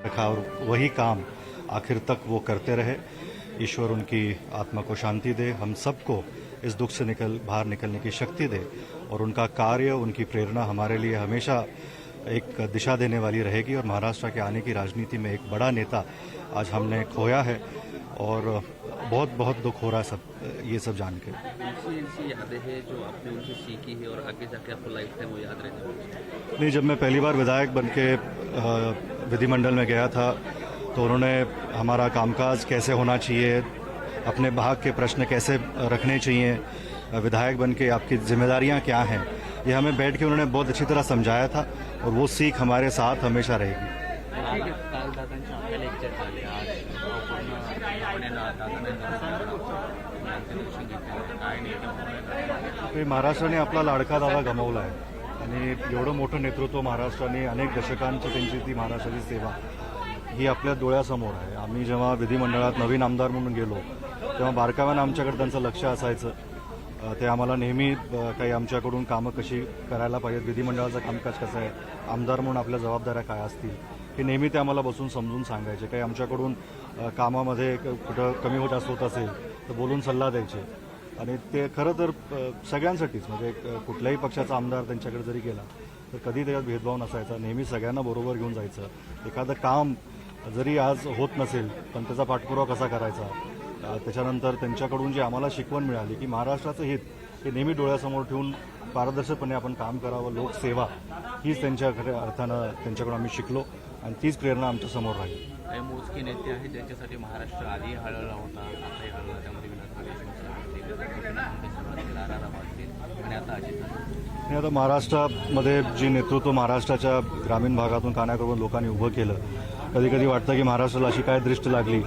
रखा और वही काम आखिर तक वो करते रहे। ईश्वर उनकी आत्मा को शांति दे, हम सबको इस दुख से बाहर निकलने की शक्ति दे और उनका कार्य, उनकी प्रेरणा हमारे लिए हमेशा एक दिशा देने वाली रहेगी। और महाराष्ट्र के आने की राजनीति में एक बड़ा नेता आज हमने खोया है और बहुत बहुत दुख हो रहा है ये सब जान के। ऐसी यादें हैं जो आपने उनसे सीखी है और आगे जाके आपको लाइफ टाइम वो याद रहने? नहीं, जब मैं पहली बार विधायक बन के विधिमंडल में गया था तो उन्होंने हमारा कामकाज कैसे होना चाहिए, अपने भाग के प्रश्न कैसे रखने चाहिए, विधायक बन के आपकी जिम्मेदारियां क्या हैं, ये हमें बैठ के उन्होंने बहुत अच्छी तरह समझाया था और वो सीख हमारे साथ हमेशा रहेगी। महाराष्ट्राने आपला लाडका दादा गमावला आहे आणि एवढं मोठं नेतृत्व महाराष्ट्राने अनेक दशकांची त्यांची ती महाराष्ट्राची सेवा ही आपल्या डोळ्यासमोर आहे। आम्ही जेव्हा विधिमंडळात नवीन आमदार म्हणून गेलो तेव्हा बारकाव्यानं आमच्याकडे त्यांचं लक्ष असायचं। ते आम्हाला नेहमी काही आमच्याकडून कामं कशी करायला पाहिजेत, विधिमंडळाचं कामकाज कसं आहे, आमदार म्हणून आपल्या जबाबदाऱ्या काय असतील हे नेहमी ते आम्हाला बसून समजून सांगायचे। काही आमच्याकडून कामामध्ये कुठं कमी होत जास्त होत असेल तर बोलून सल्ला द्यायचे आणि ते खरं तर सगळ्यांसाठीच, म्हणजे कुठल्याही पक्षाचा आमदार त्यांच्याकडे जरी गेला तर कधी त्याच्यात भेदभाव नसायचा, नेहमी सगळ्यांना बरोबर घेऊन जायचं। एखादं काम जरी आज होत नसेल पण त्याचा पाठपुरावा कसा करायचा, त्याच्यानंतर त्यांच्याकडून जी आम्हाला शिकवण मिळाली की महाराष्ट्राचं हित हे नेहमी डोळ्यासमोर ठेवून पारदर्शकपणे आपण काम करावं, लोकसेवा हीच त्यांच्या खऱ्या अर्थानं त्यांच्याकडून आम्ही शिकलो आणि तीच प्रेरणा आमच्या समोर राहील। काही मोजके नेते आहेत ज्यांच्यासाठी महाराष्ट्र आधी हळहळला होता, आताही हळहळला, त्यामध्ये आणि आता महाराष्ट्रामध्ये जी नेतृत्व महाराष्ट्राच्या ग्रामीण भागातून कानाकोपऱ्यातून लोकांनी उभं केलं, कधी कधी वाटतं की महाराष्ट्राला अशी काय दृष्ट लागली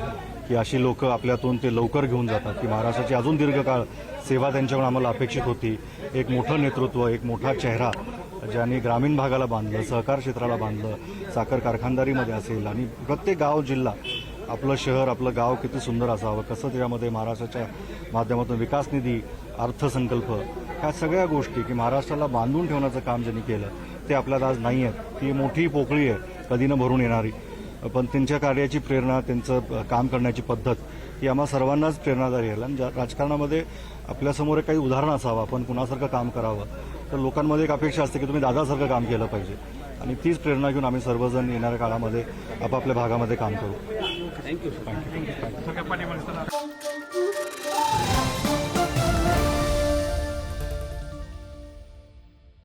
की अशी लोक आपल्यातून ते लवकर घेऊन जातात, की महाराष्ट्राची अजून दीर्घकाळ सेवा त्यांच्याकडून आम्हाला अपेक्षित होती। एक मोठं नेतृत्व, एक मोठा चेहरा ज्यांनी ग्रामीण भागाला बांधलं, सहकार क्षेत्राला बांधलं, साखर कारखानदारीमध्ये असेल आणि प्रत्येक गाव जिल्हा, आपलं शहर, आपलं गाव किती सुंदर असावं, कसं त्याच्यामध्ये महाराष्ट्राच्या माध्यमातून विकास निधी, अर्थसंकल्प, ह्या सगळ्या गोष्टी की महाराष्ट्राला बांधून ठेवण्याचं काम ज्यांनी केलं ते आपल्यात आज नाही आहेत। ती मोठी पोकळी आहे कधी न भरून येणारी, पण त्यांच्या कार्याची प्रेरणा, त्यांचं काम करण्याची पद्धत ही आम्हा सर्वांनाच प्रेरणादायी आहे। आणि राजकारणामध्ये आपल्यासमोर काही उदाहरण असावं, आपण कुणासारखं काम करावं, तर लोकांमध्ये एक अपेक्षा असते की तुम्ही दादासारखं काम केलं पाहिजे आणि तीच प्रेरणा घेऊन आम्ही सर्वजण येणाऱ्या काळामध्ये आपापल्या भागामध्ये काम करू। थँक्यू।